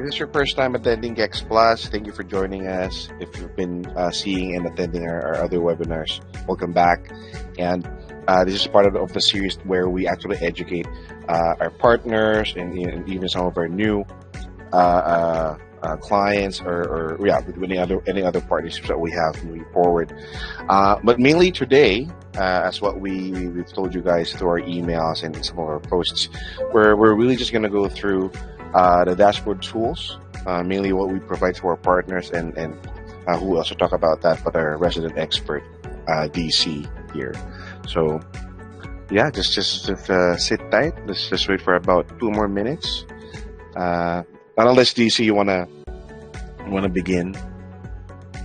this is your first time attending Gex Plus, thank you for joining us. If you've been seeing and attending our other webinars, welcome back. And this is part of the series where we actually educate our partners and even some of our new clients or with any other partnerships that we have moving forward. But mainly today, as what we've told you guys through our emails and some of our posts, we're really just going to go through the dashboard tools, mainly what we provide to our partners, and who will also talk about that, but our resident expert, DC here. So yeah, just sit tight. Let's just wait for about 2 more minutes. Not unless DC you wanna begin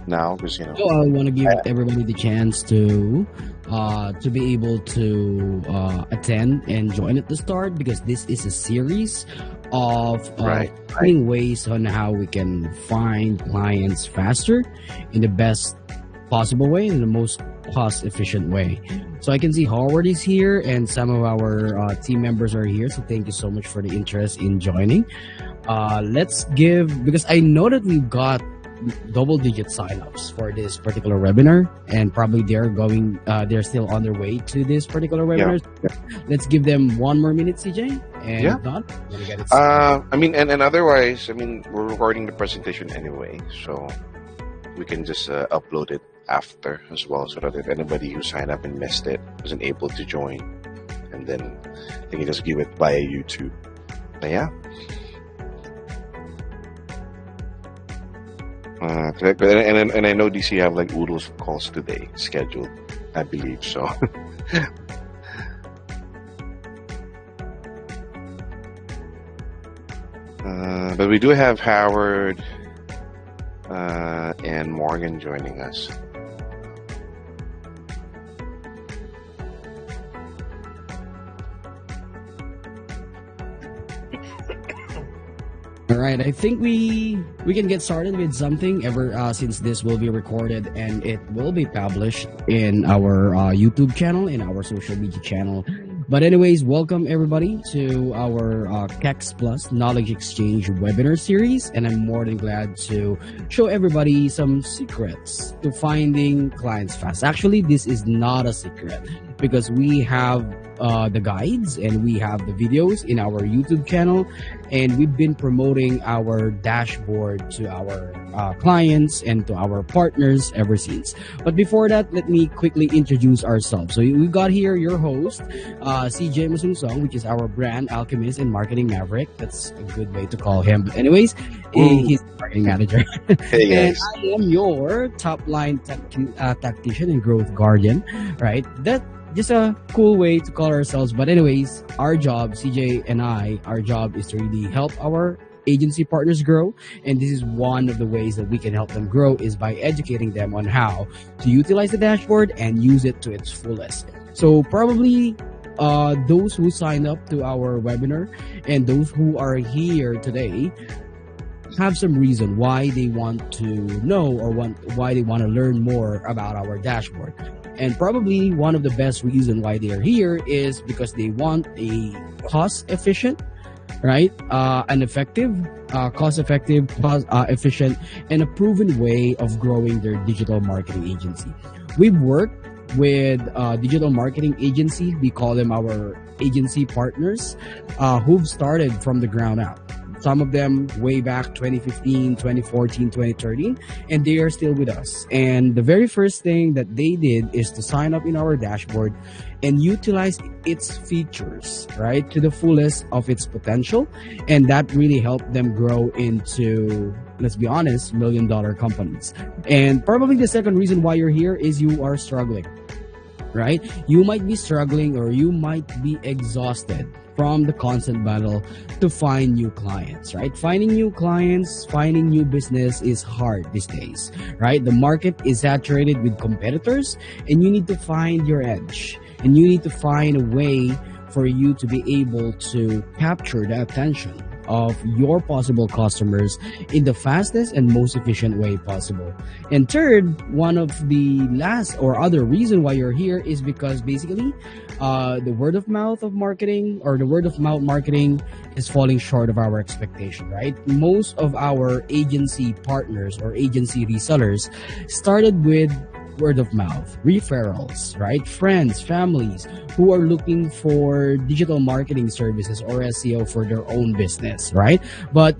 now, because So I want to give everybody the chance to be able to attend and join at the start, because this is a series of finding ways on how we can find clients faster in the best possible way, in the most cost efficient way. So I can see Howard is here and some of our team members are here. So thank you so much for the interest in joining. Let's give, because I know that we've got double-digit signups for this particular webinar, and probably they're still on their way to this particular webinar. Yeah. Let's give them 1 more minute, CJ. And if not, we're gonna get it started. And otherwise, we're recording the presentation anyway, so we can just upload it after as well, so that if anybody who signed up and missed it wasn't able to join, and then they can just give it via YouTube. But yeah. And I know DC have like oodles of calls today scheduled, I believe so. But we do have Howard and Morgan joining us. All right, I think we can get started with something since this will be recorded and it will be published in our YouTube channel, in our social media channel. But anyways, welcome everybody to our Gex Plus Knowledge Exchange webinar series, and I'm more than glad to show everybody some secrets to finding clients fast. Actually, this is not a secret, because we have the guides and we have the videos in our YouTube channel, and we've been promoting our dashboard to our clients and to our partners ever since. But before that, let me quickly introduce ourselves. So we got here your host, CJ Masungsong, which is our brand alchemist and marketing maverick. That's a good way to call him. But anyways, he's the marketing manager. Hey guys. And I am your top line tactician and growth guardian, right? That just a cool way to call ourselves. But anyways, our job, CJ and our job is to really help our agency partners grow, and this is one of the ways that we can help them grow, is by educating them on how to utilize the dashboard and use it to its fullest. So probably those who signed up to our webinar and those who are here today have some reason why they want to know or why they want to learn more about our dashboard. And probably one of the best reasons why they are here is because they want a cost-efficient, right? An effective, cost-effective, efficient, and a proven way of growing their digital marketing agency. We've worked with digital marketing agency. We call them our agency partners, who've started from the ground up. Some of them way back 2015, 2014, 2013, and they are still with us. And the very first thing that they did is to sign up in our dashboard and utilize its features, right, to the fullest of its potential. And that really helped them grow into, let's be honest, $1 million companies. And probably the second reason why you're here is you are struggling, right? You might be struggling, or you might be exhausted from the constant battle to find new clients, right? Finding new clients, finding new business is hard these days, right? The market is saturated with competitors, and you need to find your edge, and you need to find a way for you to be able to capture the attention of your possible customers in the fastest and most efficient way possible. And third, one of the last or other reason why you're here is because basically the word of mouth of marketing, or the word of mouth marketing, is falling short of our expectation, right? Most of our agency partners or agency resellers started with word of mouth, referrals, right? Friends, families who are looking for digital marketing services or SEO for their own business, right? But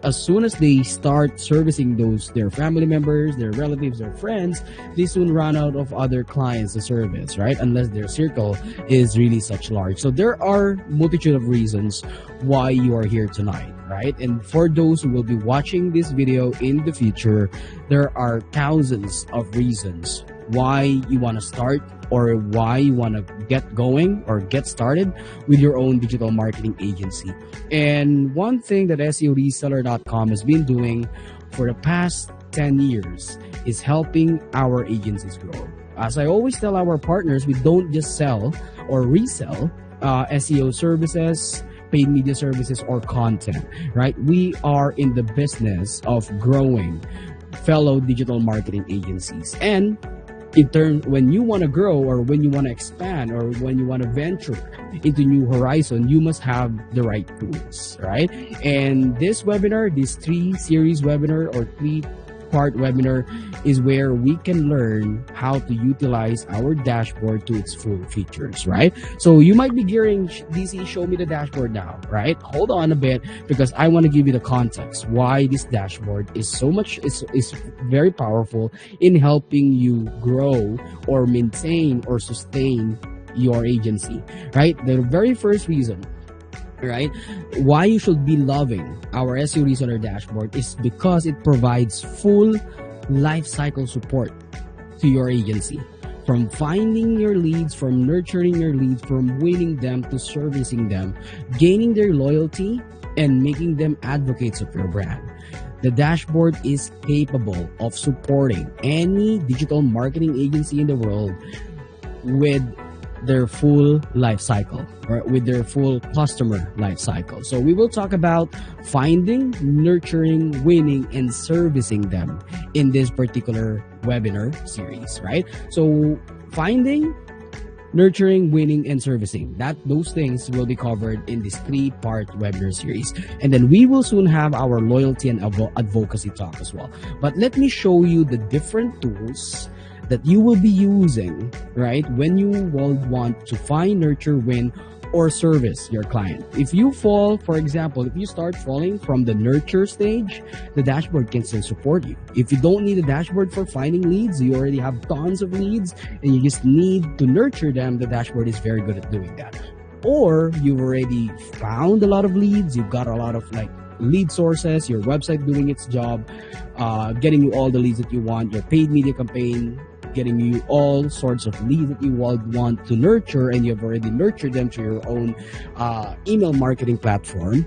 as soon as they start servicing their family members, their relatives, their friends, they soon run out of other clients to service, right? Unless their circle is really such large. So there are multitude of reasons why you are here tonight, right? And for those who will be watching this video in the future, there are thousands of reasons why you want to start or why you want to get going or get started with your own digital marketing agency. And one thing that SEOReseller.com has been doing for the past 10 years is helping our agencies grow. As I always tell our partners, we don't just sell or resell SEO services, paid media services, or content, right? We are in the business of growing fellow digital marketing agencies. And in turn, when you want to grow or when you want to expand or when you want to venture into new horizon, you must have the right tools, right? And this webinar, this 3-series webinar or 3-part webinar is where we can learn how to utilize our dashboard to its full features, right? So you might be gearing, DC, show me the dashboard now, right? Hold on a bit, because I want to give you the context why this dashboard is is very powerful in helping you grow or maintain or sustain your agency, right? The very first reason, right, why you should be loving our SEO Reseller dashboard is because it provides full life cycle support to your agency. From finding your leads, from nurturing your leads, from winning them to servicing them, gaining their loyalty, and making them advocates of your brand. The dashboard is capable of supporting any digital marketing agency in the world with their full life cycle, or with their full customer life cycle. So we will talk about finding, nurturing, winning, and servicing them in this particular webinar series, right? So finding, nurturing, winning, and servicing, those things will be covered in this 3-part webinar series. And then we will soon have our loyalty and advocacy talk as well. But let me show you the different tools that you will be using, right, when you will want to find, nurture, win, or service your client. If you fall, for example, if you start falling from the nurture stage, the dashboard can still support you. If you don't need a dashboard for finding leads, you already have tons of leads and you just need to nurture them, the dashboard is very good at doing that. Or you've already found a lot of leads, you've got a lot of lead sources, your website doing its job, getting you all the leads that you want, your paid media campaign getting you all sorts of leads that you would want to nurture, and you've already nurtured them to your own email marketing platform,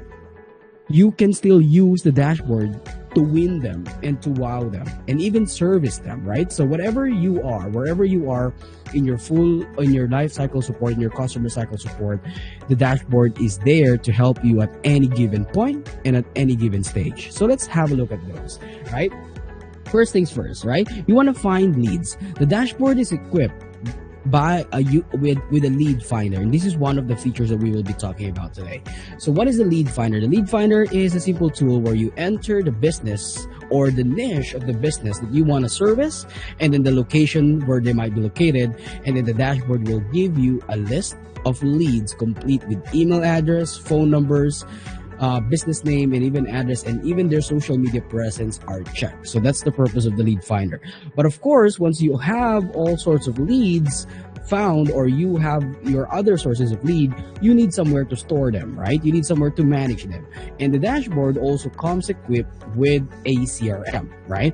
you can still use the dashboard to win them and to wow them and even service them, right? So wherever you are in your life cycle support, in your customer cycle support, the dashboard is there to help you at any given point and at any given stage. So let's have a look at those, right? First things first, right? You want to find leads. The dashboard is equipped with a lead finder, and this is one of the features that we will be talking about today. So what is the lead finder? The lead finder is a simple tool where you enter the business or the niche of the business that you want to service, and then the location where they might be located, and then the dashboard will give you a list of leads complete with email address, phone numbers, business name, and even address, and even their social media presence are checked. So that's the purpose of the lead finder. But of course, once you have all sorts of leads found, or you have your other sources of lead, you need somewhere to store them, right? You need somewhere to manage them. And the dashboard also comes equipped with a CRM, right?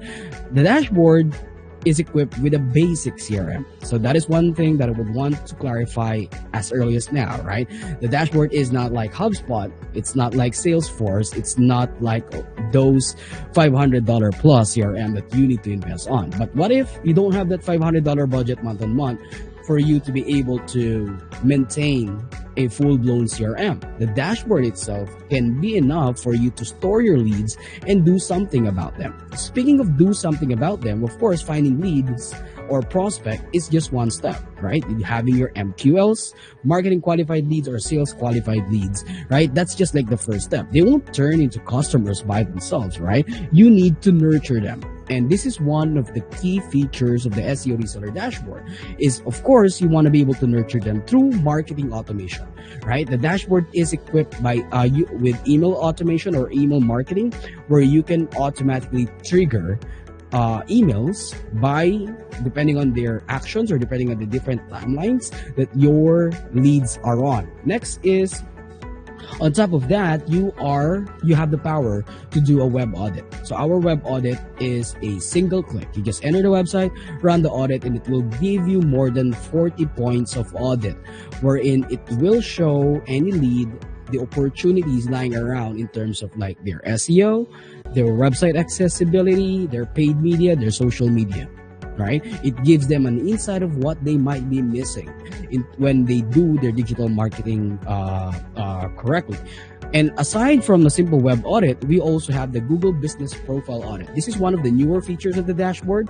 The dashboard is equipped with a basic CRM. So that is one thing that I would want to clarify as early as now, right? The dashboard is not like HubSpot. It's not like Salesforce. It's not like those $500 plus CRM that you need to invest on. But what if you don't have that $500 budget month on month for you to be able to maintain a full-blown CRM. The dashboard itself can be enough for you to store your leads and do something about them. Speaking of do something about them, of course, finding leads or prospect is just one step, right? Having your MQLs, marketing qualified leads or sales qualified leads, right? That's just like the first step. They won't turn into customers by themselves, right? You need to nurture them. And this is one of the key features of the SEO Reseller dashboard is, of course, you want to be able to nurture them through marketing automation, right? The dashboard is equipped by with email automation or email marketing, where you can automatically trigger emails by depending on their actions or depending on the different timelines that your leads are on. Next is, on top of that, you have the power to do a web audit. So our web audit is a single click. You just enter the website, run the audit, and it will give you more than 40 points of audit, wherein it will show any lead, the opportunities lying around in terms of like their SEO, their website accessibility, their paid media, their social media, right? It gives them an insight of what they might be missing when they do their digital marketing correctly. And aside from a simple web audit, we also have the Google Business Profile audit. This is one of the newer features of the dashboard,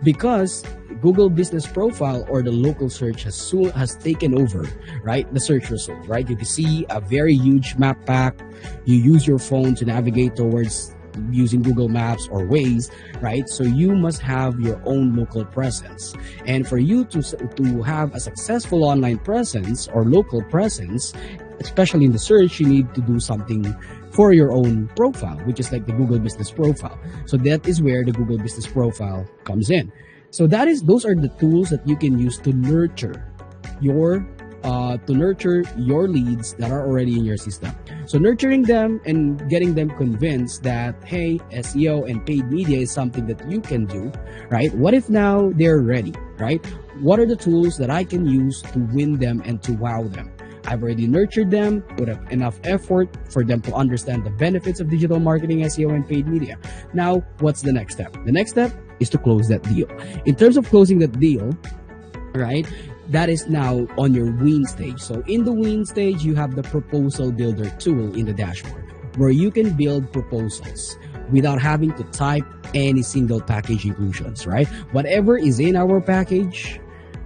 because Google Business Profile or the local search has taken over, right? The search result, right? You can see a very huge map pack. You use your phone to navigate towards using Google Maps or Waze, right? So you must have your own local presence. And for you to have a successful online presence or local presence, especially in the search, you need to do something for your own profile, which is like the Google Business Profile. So that is where the Google Business Profile comes in. So those are the tools that you can use to nurture your leads that are already in your system. So nurturing them and getting them convinced that, hey, SEO and paid media is something that you can do, right? What if now they're ready, right? What are the tools that I can use to win them and to wow them? I've already nurtured them, put up enough effort for them to understand the benefits of digital marketing, SEO, and paid media. Now, what's the next step? The next step is to close that deal. In terms of closing that deal, right, that is now on your win stage. So in the win stage, you have the proposal builder tool in the dashboard, where you can build proposals without having to type any single package inclusions, right? Whatever is in our package,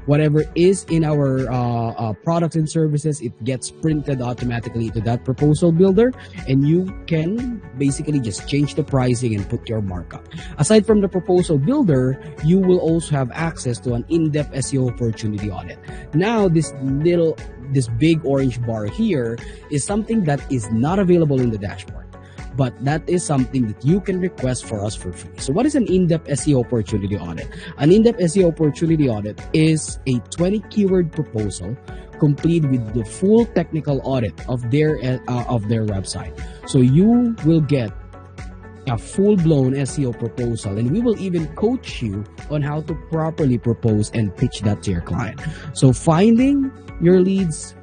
whatever is in our products and services, it gets printed automatically to that proposal builder, and you can basically just change the pricing and put your markup. Aside from the proposal builder, you will also have access to an in-depth SEO opportunity audit. Now, this big orange bar here is something that is not available in the dashboard, but that is something that you can request for us for free. So what is an in-depth SEO opportunity audit? An in-depth SEO opportunity audit is a 20 keyword proposal complete with the full technical audit of their website. So you will get a full-blown SEO proposal, and we will even coach you on how to properly propose and pitch that to your client. So finding your leads,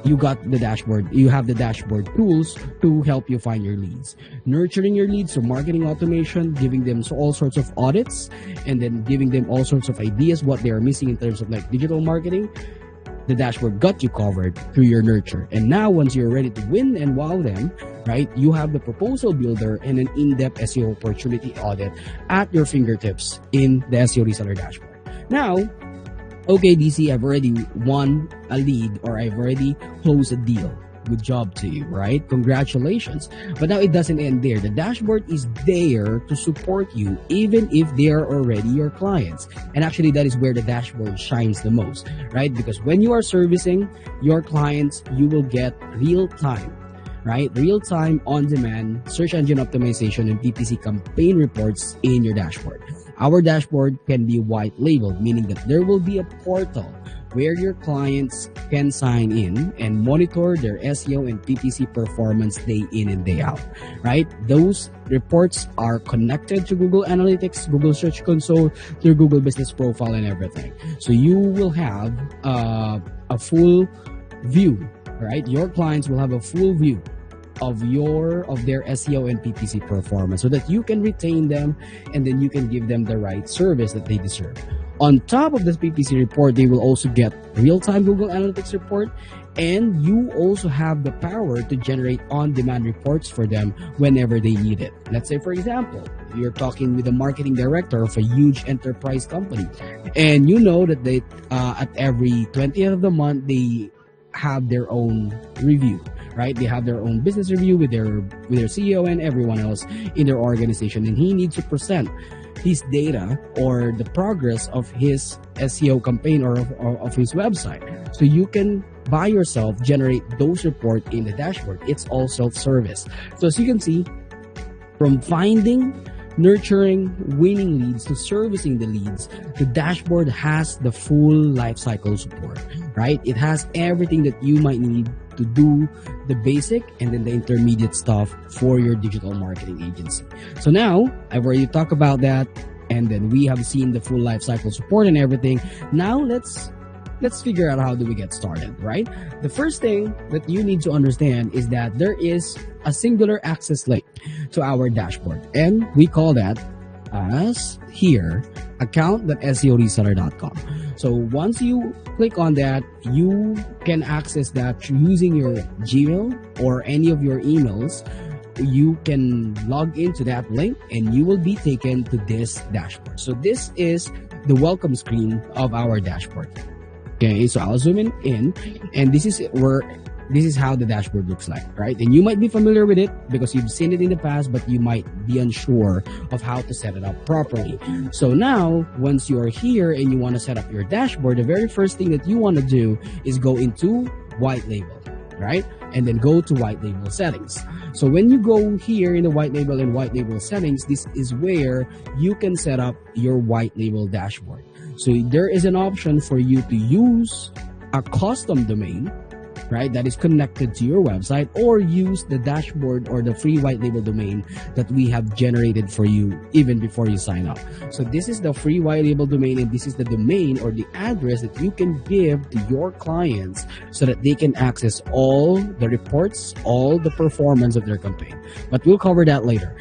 you got the dashboard. You have the dashboard tools to help you find your leads. Nurturing your leads, so marketing automation, giving them all sorts of audits, and then giving them all sorts of ideas what they are missing in terms of like digital marketing. The dashboard got you covered through your nurture. And now once you're ready to win and wow them, right, you have the proposal builder and an in-depth SEO opportunity audit at your fingertips in the SEO Reseller dashboard. Now, okay, DC, I've already won a lead, or I've already closed a deal. Good job to you, right? Congratulations. But now it doesn't end there. The dashboard is there to support you even if they are already your clients. And actually, that is where the dashboard shines the most, right? Because when you are servicing your clients, you will get real-time, right? Real-time, on-demand search engine optimization and PPC campaign reports in your dashboard. Our dashboard can be white labeled, meaning that there will be a portal where your clients can sign in and monitor their SEO and PPC performance day in and day out, right? Those reports are connected to Google Analytics, Google Search Console, their Google Business Profile, and everything. So you will have a full view, right? Your clients will have a full view of their SEO and PPC performance, so that you can retain them and then you can give them the right service that they deserve. On top of this PPC report, they will also get real-time Google Analytics report, and you also have the power to generate on-demand reports for them whenever they need it. Let's say, for example, you're talking with a marketing director of a huge enterprise company, and you know that they at every 20th of the month they have their own review, right? They have their own business review with their CEO and everyone else in their organization, and he needs to present his data or the progress of his SEO campaign or of his website. So you can by yourself generate those reports in the dashboard. It's all self-service. So as you can see, from finding, nurturing, winning leads to servicing the leads, the dashboard has the full lifecycle support, right? It has everything that you might need to do the basic and then the intermediate stuff for your digital marketing agency. So now I've already talked about that, and then we have seen the full lifecycle support and everything. Now let's figure out how do we get started, right? The first thing that you need to understand is that there is a singular access link to our dashboard, and we call that as here account.SEOReseller.com. So once you click on that, you can access that using your Gmail or any of your emails. You can log into that link and you will be taken to this dashboard. So this is the welcome screen of our dashboard. Okay, so I'll zoom in, and this is how the dashboard looks like, right? And you might be familiar with it because you've seen it in the past, but you might be unsure of how to set it up properly. So now, once you are here and you want to set up your dashboard, the very first thing that you want to do is go into white label, right? And then go to white label settings. So when you go here in the white label and white label settings, this is where you can set up your white label dashboard. So there is an option for you to use a custom domain, right, that is connected to your website, or use the dashboard or the free white label domain that we have generated for you even before you sign up. So this is the free white label domain, and this is the domain or the address that you can give to your clients so that they can access all the reports, all the performance of their campaign. But we'll cover that later.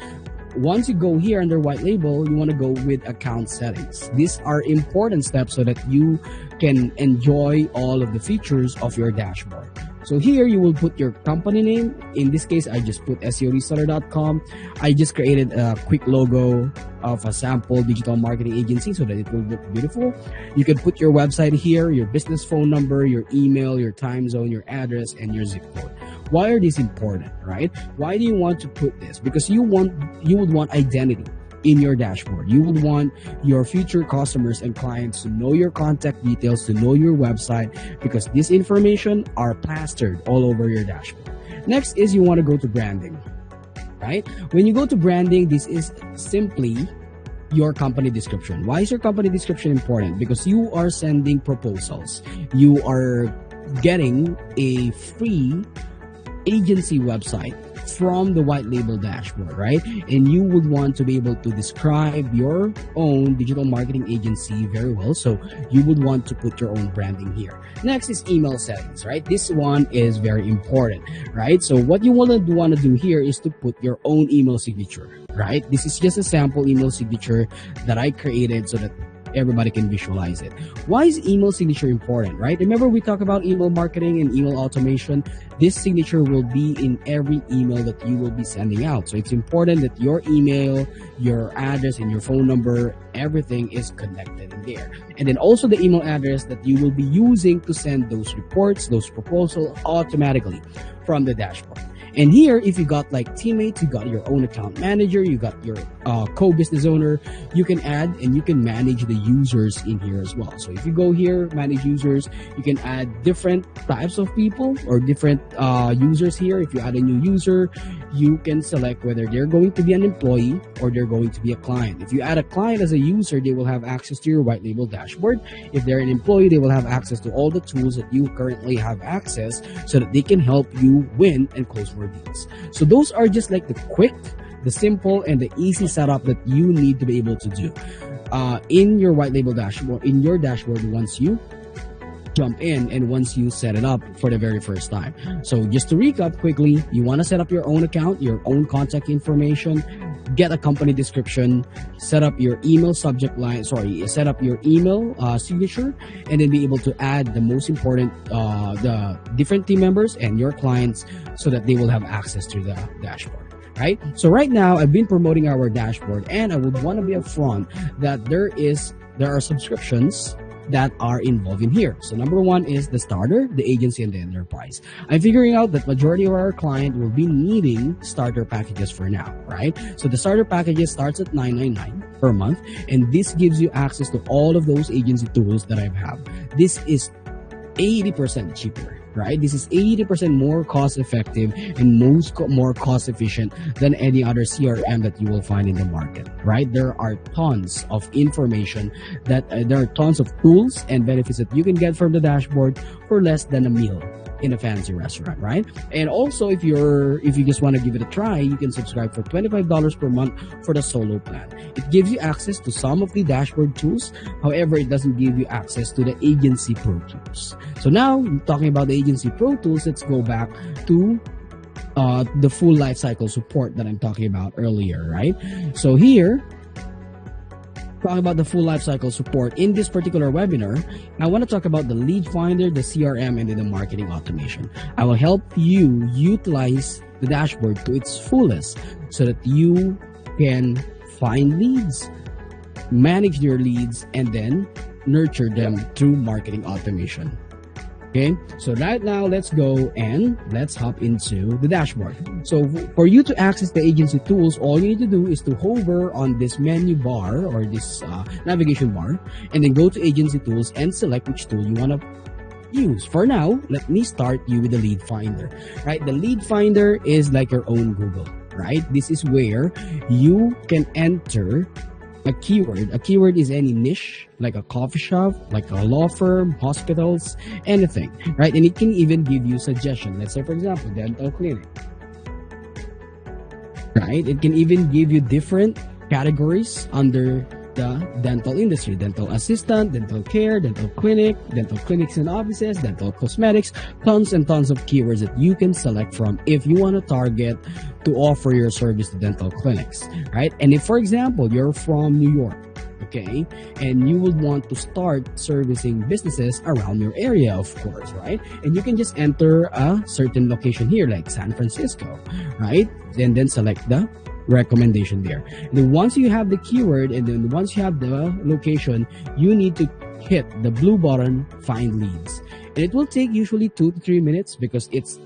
Once you go here under white label, you want to go with account settings. These are important steps so that you can enjoy all of the features of your dashboard. So here you will put your company name. In this case, I just put SEOReseller.com. I just created a quick logo of a sample digital marketing agency so that it will look beautiful. You can put your website here, your business phone number, your email, your time zone, your address, and your zip code. Why are these important, right? Why do you want to put this? Because you would want identity in your dashboard. You would want your future customers and clients to know your contact details, to know your website, because this information are plastered all over your dashboard. Next is you want to go to branding, right? When you go to branding, this is simply your company description. Why is your company description important? Because you are sending proposals. You are getting a free agency website from the white label dashboard, right? And you would want to be able to describe your own digital marketing agency very well. So you would want to put your own branding here. Next is email settings, right? This one is very important, right? So what you want to do here is to put your own email signature, right? This is just a sample email signature that I created so that everybody can visualize it. Why is email signature important, right? Remember we talked about email marketing and email automation. This signature will be in every email that you will be sending out. So it's important that your email, your address, and your phone number, everything is connected in there. And then also the email address that you will be using to send those reports, those proposals automatically from the dashboard. And here, if you got like teammates, you got your own account manager, you got your co-business owner, you can add and you can manage the users in here as well. So if you go here, manage users, you can add different types of people or different users here. If you add a new user, you can select whether they're going to be an employee or they're going to be a client. If you add a client as a user, they will have access to your white label dashboard. If they're an employee, they will have access to all the tools that you currently have access so that they can help you win and close more deals. So those are just like the simple and the easy setup that you need to be able to do in your white label dashboard, in your dashboard once you jump in and once you set it up for the very first time. So just to recap quickly, you want to set up your own account, your own contact information, get a company description, set up your email set up your email signature, and then be able to add the most important, the different team members and your clients so that they will have access to the dashboard. Right? So right now, I've been promoting our dashboard, and I would want to be upfront that there are subscriptions that are involved in here. So number one is the starter, the agency, and the enterprise. I'm figuring out that majority of our client will be needing starter packages for now, right? So the starter packages starts at $9.99 per month, and this gives you access to all of those agency tools that I have. This is 80% cheaper, right? This is 80% more cost effective and more cost efficient than any other CRM that you will find in the market, right? There are tons of information there are tons of tools and benefits that you can get from the dashboard for less than a meal in a fancy restaurant, right? And also, if you just want to give it a try, you can subscribe for $25 per month for the solo plan. It gives you access to some of the dashboard tools. However, it doesn't give you access to the agency pro tools. So now, talking about the agency pro tools, let's go back to the full lifecycle support that I'm talking about earlier, right? So here, talking about the full lifecycle support in this particular webinar, I want to talk about the lead finder, the CRM, and then the marketing automation. I will help you utilize the dashboard to its fullest so that you can find leads, manage your leads, and then nurture them through marketing automation. Okay, so right now, let's go and let's hop into the dashboard. So for you to access the agency tools, all you need to do is to hover on this menu bar or this navigation bar, and then go to agency tools and select which tool you want to use. For now, let me start you with the lead finder, right? The lead finder is like your own Google, right? This is where you can enter a keyword. A keyword is any niche, like a coffee shop, like a law firm, hospitals, anything, right? And it can even give you suggestions. Let's say, for example, dental clinic, right? It can even give you different categories under the dental industry: dental assistant, dental care, dental clinics and offices, dental cosmetics, tons and tons of keywords that you can select from if you want to target to offer your service to dental clinics, right? And if, for example, you're from New York, okay, and you would want to start servicing businesses around your area, of course, right? And you can just enter a certain location here, like San Francisco, right? And then select the recommendation there. And then once you have the keyword and then once you have the location, you need to hit the blue button, find leads. And it will take usually 2 to 3 minutes because it's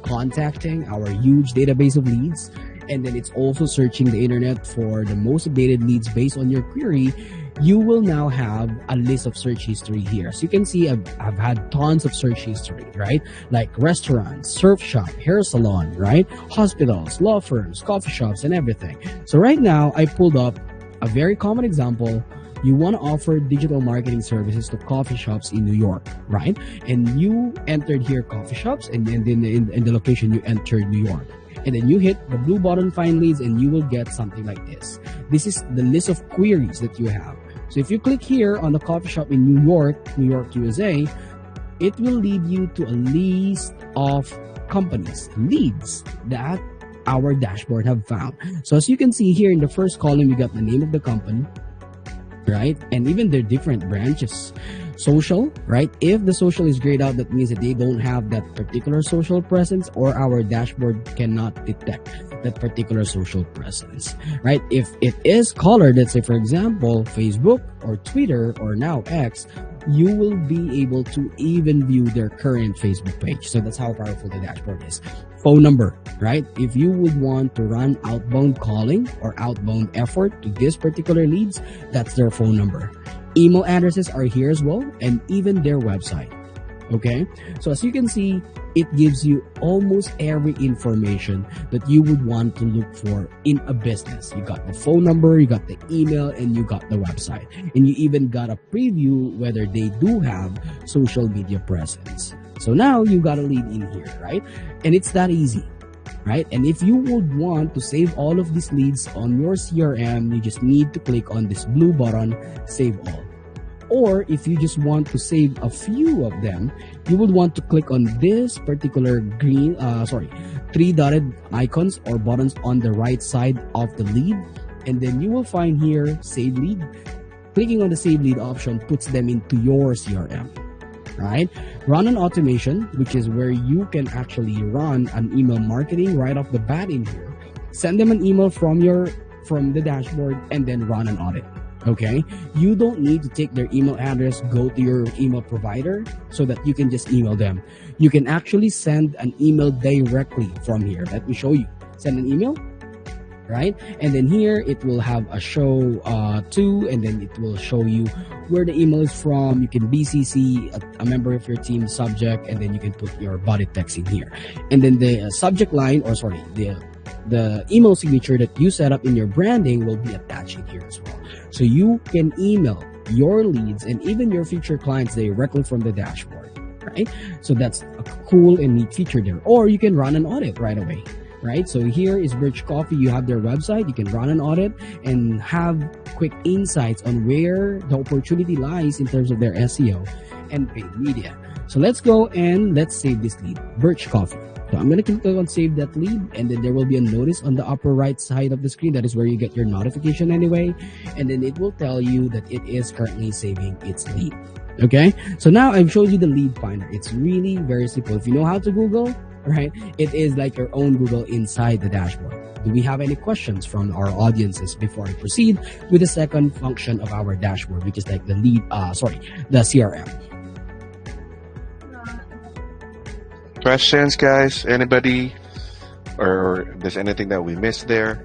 contacting our huge database of leads, and then it's also searching the internet for the most updated leads based on your query. You will now have a list of search history here. So you can see I've had tons of search history, right? Like restaurants, surf shop, hair salon, right? Hospitals, law firms, coffee shops, and everything. So right now, I pulled up a very common example. You want to offer digital marketing services to coffee shops in New York, right? And you entered here coffee shops, and then in the location you entered New York. And then you hit the blue button, find leads, and you will get something like this. This is the list of queries that you have. So if you click here on the coffee shop in New York, USA, it will lead you to a list of companies, leads that our dashboard have found. So as you can see here in the first column, we got the name of the company, right? And even their different branches. Social, right? If the social is grayed out, that means that they don't have that particular social presence, or our dashboard cannot detect that particular social presence, right? If it is colored, let's say, for example, Facebook or Twitter or now X, you will be able to even view their current Facebook page. So that's how powerful the dashboard is. Phone number, right? If you would want to run outbound calling or outbound effort to this particular leads, that's their phone number. Email addresses are here as well, and even their website. Okay, so as you can see, it gives you almost every information that you would want to look for in a business. You got the phone number, you got the email, and you got the website. And you even got a preview whether they do have social media presence. So now you got a lead in here, right? And it's that easy, right? And if you would want to save all of these leads on your CRM, you just need to click on this blue button, Save All. Or if you just want to save a few of them, you would want to click on this particular three dotted icons or buttons on the right side of the lead. And then you will find here, save lead. Clicking on the save lead option puts them into your CRM, right? Run an automation, which is where you can actually run an email marketing right off the bat in here. Send them an email from the dashboard and then run an audit. Okay, you don't need to take their email address, go to your email provider so that you can just email them. You can actually send an email directly from here. Let me show you. Send an email, right? And then here it will have a show to, and then it will show you where the email is from. You can BCC a member of your team subject, and then you can put your body text in here. And then the subject line, the email signature that you set up in your branding will be attached in here as well. So you can email your leads and even your future clients directly from the dashboard, right? So that's a cool and neat feature there. Or you can run an audit right away, right? So here is Birch Coffee. You have their website. You can run an audit and have quick insights on where the opportunity lies in terms of their SEO and paid media. So let's go and let's save this lead, Birch Coffee. So I'm going to click on save that lead, and then there will be a notice on the upper right side of the screen. That is where you get your notification anyway. And then it will tell you that it is currently saving its lead. Okay. So now I've showed you the lead finder. It's really very simple. If you know how to Google, right, it is like your own Google inside the dashboard. Do we have any questions from our audiences before I proceed with the second function of our dashboard, which is like the the CRM? Questions, guys? Anybody? Or there's anything that we missed there?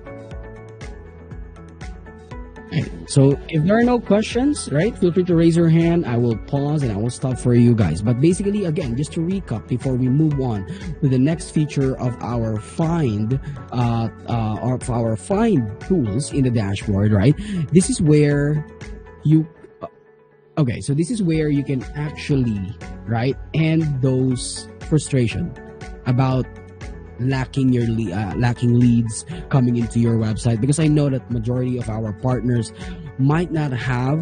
So if there are no questions, right, feel free to raise your hand. I will pause and I will stop for you guys. But basically, again, just to recap before we move on with the next feature of our find tools in the dashboard, right? This is where you this is where you can actually, right, end those frustration about lacking leads coming into your website, because I know that majority of our partners might not have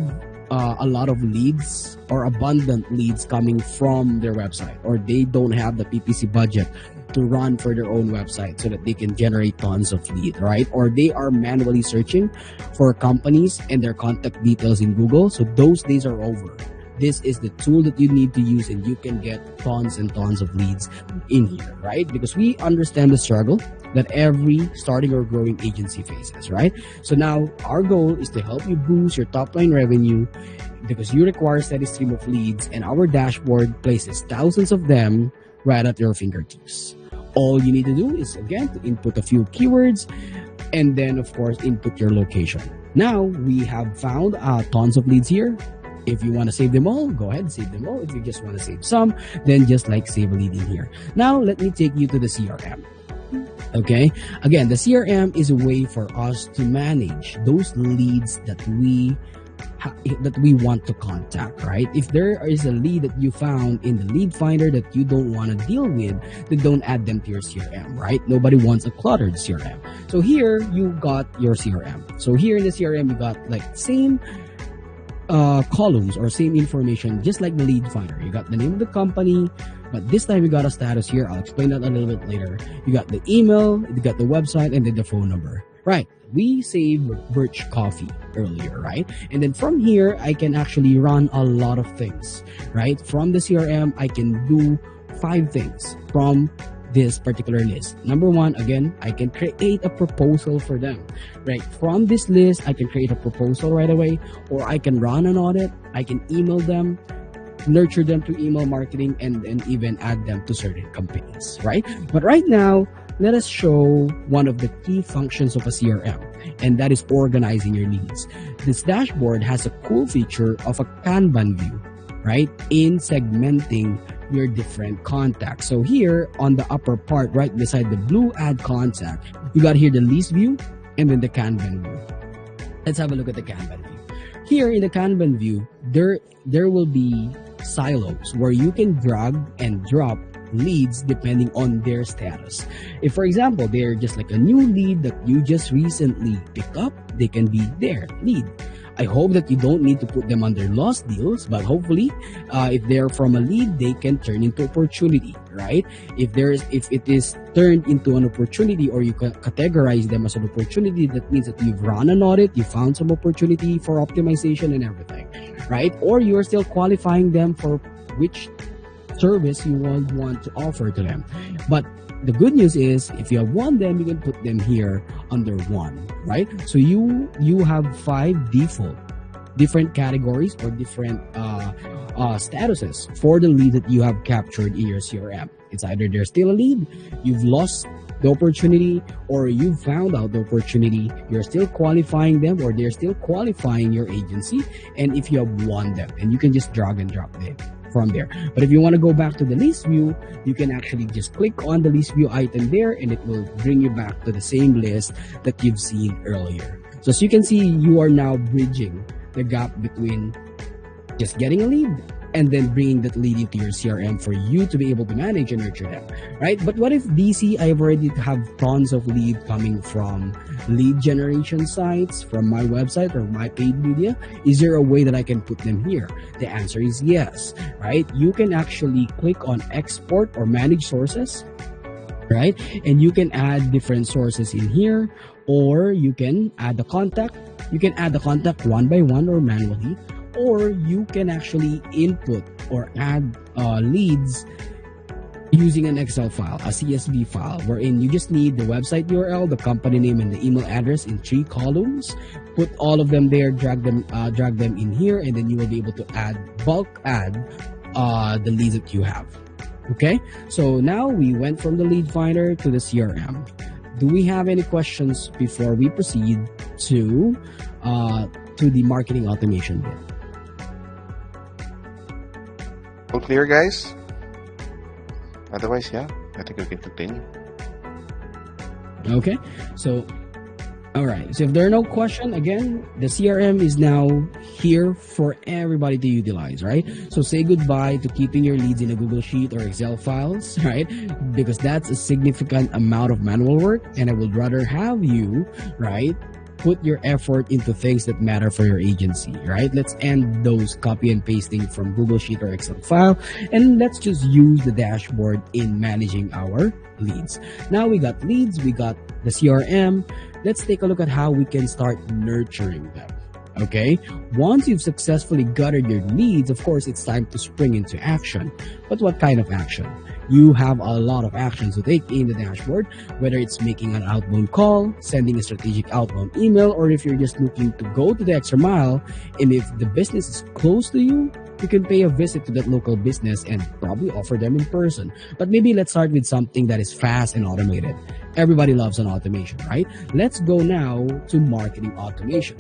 a lot of leads or abundant leads coming from their website, or they don't have the PPC budget to run for their own website so that they can generate tons of lead, right? Or they are manually searching for companies and their contact details in Google. So those days are over. This is the tool that you need to use, and you can get tons and tons of leads in here, right? Because we understand the struggle that every starting or growing agency faces, right? So now our goal is to help you boost your top line revenue, because you require a steady stream of leads, and our dashboard places thousands of them right at your fingertips. All you need to do is, again, to input a few keywords, and then of course input your location. Now we have found tons of leads here. If you want to save them all, go ahead and save them all. If you just want to save some, then just like save a lead in here. Now, let me take you to the CRM. Okay. Again, the CRM is a way for us to manage those leads that we want to contact, right? If there is a lead that you found in the lead finder that you don't want to deal with, then don't add them to your CRM, right? Nobody wants a cluttered CRM. So here you got your CRM. So here in the CRM, you got like same columns or same information, just like the lead finder. You got the name of the company, but this time you got a status here. I'll explain that a little bit later. You got the email, you got the website, and then the phone number. Right. We saved Birch Coffee earlier, right? And then from here, I can actually run a lot of things, right? From the CRM, I can do 5 things from this particular list. Number 1, again, I can create a proposal for them, right? From this list, I can create a proposal right away, or I can run an audit. I can email them, nurture them to email marketing, and even add them to certain campaigns, right? But right now, let us show one of the key functions of a CRM, and that is organizing your leads. This dashboard has a cool feature of a Kanban view, right? In segmenting your different contacts. So here on the upper part, right beside the blue add contact, you got here the list view and then the Kanban view. Let's have a look at the Kanban view. Here in the Kanban view, there will be silos where you can drag and drop leads depending on their status. If, for example, they're just like a new lead that you just recently picked up, they can be there, lead. I hope that you don't need to put them under lost deals, but hopefully, if they're from a lead, they can turn into opportunity, right? If it is turned into an opportunity, or you categorize them as an opportunity, that means that you've run an audit, you found some opportunity for optimization and everything, right? Or you are still qualifying them for which service you want to offer to them. But the good news is, if you have won them, you can put them here under one, right? So you have 5 default different categories or different statuses for the lead that you have captured in your CRM. It's either they're still a lead, you've lost the opportunity, or you found out the opportunity, you're still qualifying them, or they're still qualifying your agency, and if you have won them, and you can just drag and drop them from there. But if you want to go back to the list view, you can actually just click on the list view item there, and it will bring you back to the same list that you've seen earlier. So as you can see, you are now bridging the gap between just getting a lead and then bringing that lead into your CRM for you to be able to manage and nurture them, right? But what if DC, I've already have tons of lead coming from lead generation sites, from my website or my paid media? Is there a way that I can put them here? The answer is yes, right? You can actually click on export or manage sources, right? And you can add different sources in here, or you can add the contact. You can add the contact one by one or manually, or you can actually input or add leads using an Excel file, a CSV file, wherein you just need the website URL, the company name, and the email address in 3 columns. Put all of them there, drag them in here, and then you will be able to bulk add the leads that you have. Okay, so now we went from the lead finder to the CRM. Do we have any questions before we proceed to the marketing automation bit? All clear, guys? Otherwise, yeah, I think we can continue. Okay, so all right. So if there are no questions, again, the CRM is now here for everybody to utilize, right? So say goodbye to keeping your leads in a Google Sheet or Excel files, right? Because that's a significant amount of manual work, and I would rather have you, right, put your effort into things that matter for your agency, right? Let's end those copy and pasting from Google Sheet or Excel file, and let's just use the dashboard in managing our leads. Now we got leads, we got the CRM. Let's take a look at how we can start nurturing them. Okay, once you've successfully gathered your leads, of course, it's time to spring into action. But what kind of action? You have a lot of actions to take in the dashboard, whether it's making an outbound call, sending a strategic outbound email, or if you're just looking to go to the extra mile, and if the business is close to you, you can pay a visit to that local business and probably offer them in person. But maybe let's start with something that is fast and automated. Everybody loves an automation, right? Let's go now to marketing automation.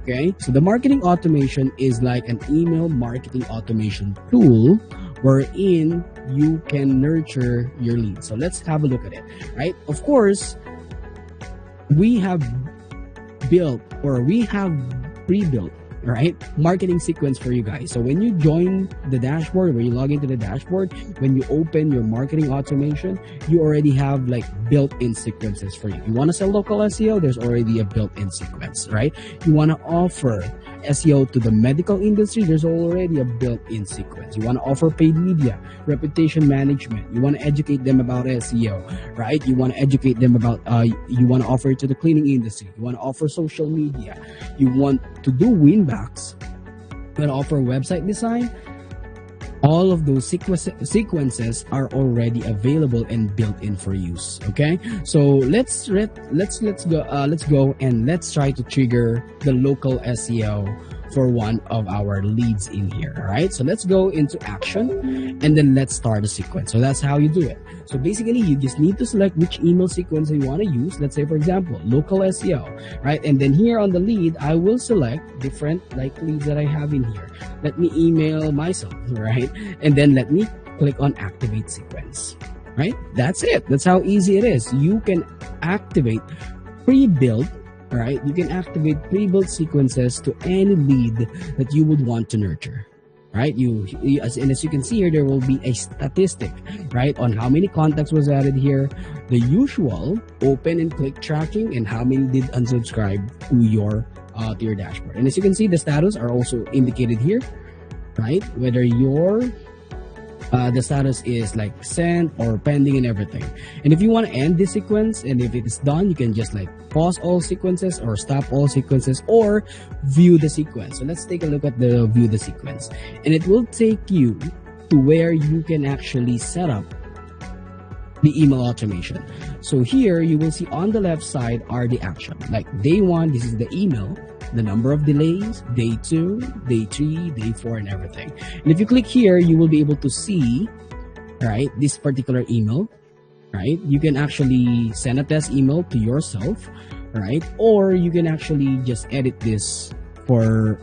Okay, so the marketing automation is like an email marketing automation tool wherein you can nurture your leads. So let's have a look at it, right? Of course, we have built or we have pre-built, right, marketing sequence for you guys. So when you join the dashboard, when you log into the dashboard, when you open your marketing automation, you already have like built-in sequences for you. You want to sell local SEO, there's already a built-in sequence, right? You want to offer SEO to the medical industry, there's already a built-in sequence. You want to offer paid media, reputation management, you want to educate them about SEO, right? You want to educate them about, you want to offer it to the cleaning industry, you want to offer social media, you want to do winbacks, you want to offer website design. All of those sequences are already available and built in for use. Okay, so let's go and let's try to trigger the local SEO for one of our leads in here. All right, so let's go into action and then let's start a sequence. So that's how you do it. So basically, you just need to select which email sequence you want to use. Let's say, for example, local SEO, right? And then here on the lead, I will select different like leads that I have in here. Let me email myself, right? And then let me click on activate sequence, right? That's it. That's how easy it is. You can activate pre-built, right? You can activate pre-built sequences to any lead that you would want to nurture. Right, as you can see here, there will be a statistic, right, on how many contacts was added here, the usual open and click tracking, and how many did unsubscribe to your to your dashboard. And as you can see, the status are also indicated here, right? Whether your the status is like sent or pending and everything. And if you want to end this sequence, and if it is done, you can just like pause all sequences or stop all sequences or view the sequence. So let's take a look at the view the sequence, and it will take you to where you can actually set up the email automation. So here you will see on the left side are the action. Like day 1, this is the email, the number of delays, day 2, day 3, day 4, and everything. And if you click here, you will be able to see, right, this particular email, right? You can actually send a test email to yourself, right? Or you can actually just edit this for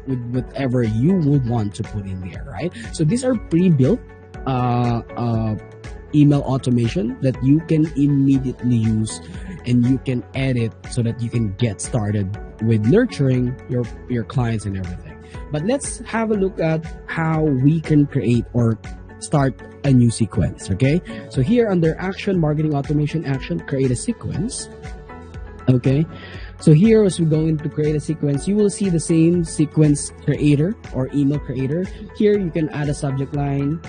with whatever you would want to put in there, right? So these are pre-built email automation that you can immediately use, and you can edit so that you can get started with nurturing your clients and everything. But let's have a look at how we can create or start a new sequence. Okay, so here under action, marketing automation action, create a sequence. Okay, so here as we go into create a sequence, you will see the same sequence creator or email creator. Here you can add a subject line.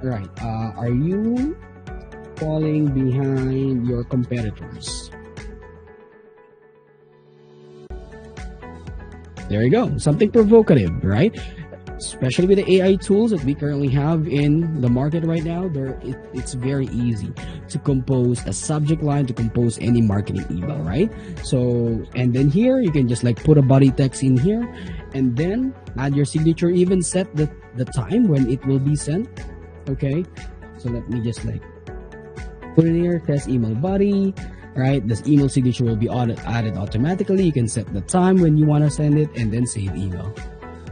Right, are you falling behind your competitors? There you go, something provocative, right? Especially with the AI tools that we currently have in the market right now, it's very easy to compose a subject line, to compose any marketing email, right? So, and then here you can just like put a body text in here, and then add your signature, even set the time when it will be sent. Okay, so let me just like put in here, test email body, right? This email signature will be added automatically. You can set the time when you want to send it, and then save email,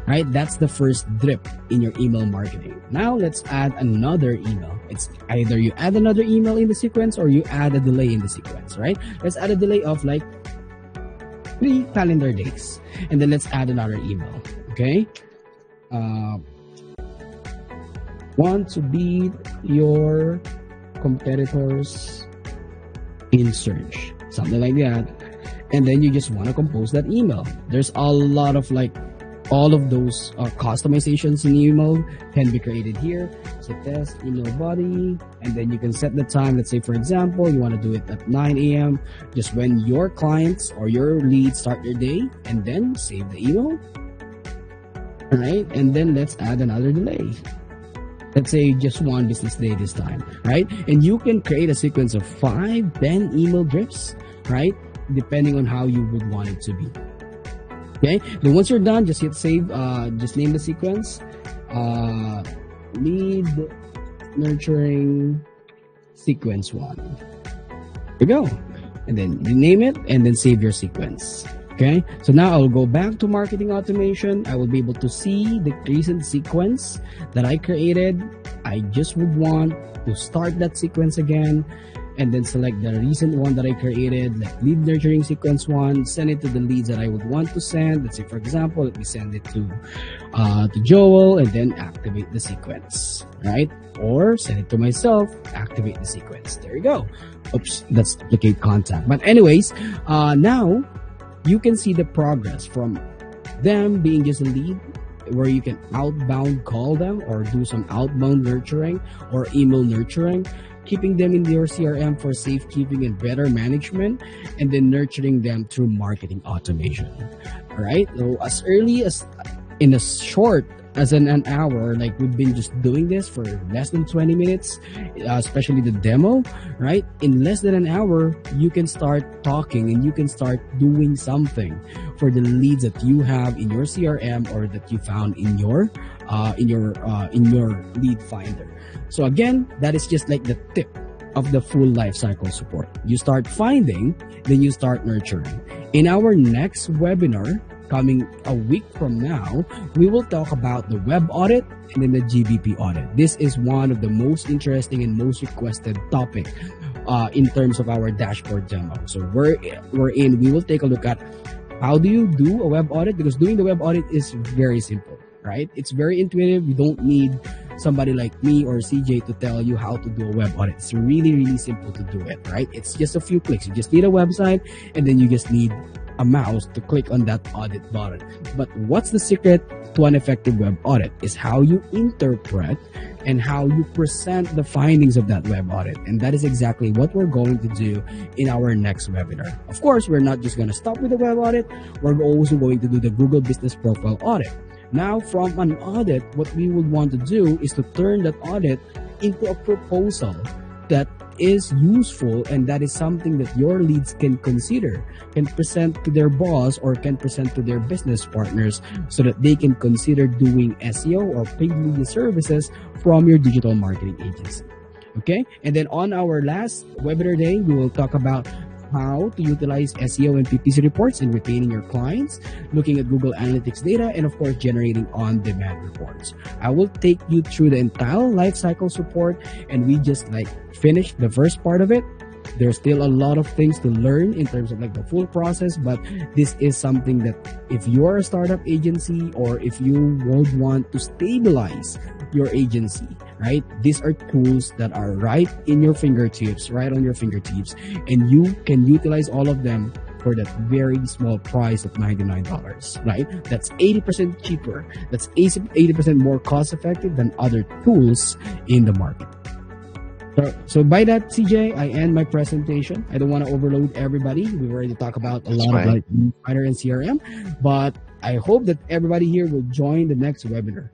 right? That's the first drip in your email marketing. Now let's add another email. It's either you add another email in the sequence or you add a delay in the sequence, right? Let's add a delay of like 3 calendar days, and then let's add another email. Okay, want to beat your competitors in search, something like that. And then you just want to compose that email. There's a lot of like all of those customizations in email can be created here. So test email body, and then you can set the time. Let's say for example you want to do it at 9 a.m. just when your clients or your leads start their day, and then save the email. All right, and then let's add another delay. Let's say just 1 business day this time, right? And you can create a sequence of 5, 10 email drips, right? Depending on how you would want it to be. Okay, then once you're done, just hit save. Just name the sequence. Lead nurturing sequence 1. There you go. And then rename it, and then save your sequence. Okay, so now I'll go back to marketing automation. I will be able to see the recent sequence that I created. I just would want to start that sequence again, and then select the recent one that I created, like lead nurturing sequence 1, send it to the leads that I would want to send. Let's say for example, let me send it to Joel, and then activate the sequence, right? Or send it to myself, activate the sequence. There you go. Oops, that's duplicate contact. But anyways, now you can see the progress from them being just a lead, where you can outbound call them or do some outbound nurturing or email nurturing, keeping them in your CRM for safekeeping and better management, and then nurturing them through marketing automation. All right, so as early as in a short as an hour, like we've been just doing this for less than 20 minutes, especially the demo, right? In less than an hour, you can start talking and you can start doing something for the leads that you have in your CRM or that you found in your lead finder. So again, that is just like the tip of the full life cycle support. You start finding, then you start nurturing. In our next webinar, coming a week from now, we will talk about the web audit and then the GBP audit. This is one of the most interesting and most requested topic in terms of our dashboard demo. So we will take a look at how do you do a web audit, because doing the web audit is very simple, right? It's very intuitive. You don't need somebody like me or CJ to tell you how to do a web audit. It's really, really simple to do it, right? It's just a few clicks. You just need a website, and then you just need a mouse to click on that audit button. But what's the secret to an effective web audit is how you interpret and how you present the findings of that web audit. And that is exactly what we're going to do in our next webinar. Of course, we're not just going to stop with the web audit. We're also going to do the Google Business Profile audit. Now, from an audit, what we would want to do is to turn that audit into a proposal that is useful, and that is something that your leads can consider, can present to their boss or can present to their business partners so that they can consider doing SEO or paid media services from your digital marketing agency. Okay? And then on our last webinar day, we will talk about how to utilize SEO and PPC reports in retaining your clients, looking at Google Analytics data, and of course, generating on-demand reports. I will take you through the entire life cycle support, and we just finished the first part of it. There's still a lot of things to learn in terms of the full process, but this is something that if you are a startup agency or if you would want to stabilize your agency, right? These are tools that are right in your fingertips, right on your fingertips, and you can utilize all of them for that very small price of $99, right? That's 80% cheaper. That's 80% more cost effective than other tools in the market. So by that, CJ, I end my presentation. I don't want to overload everybody. We've already talked about a lot of Writer and CRM, but I hope that everybody here will join the next webinar.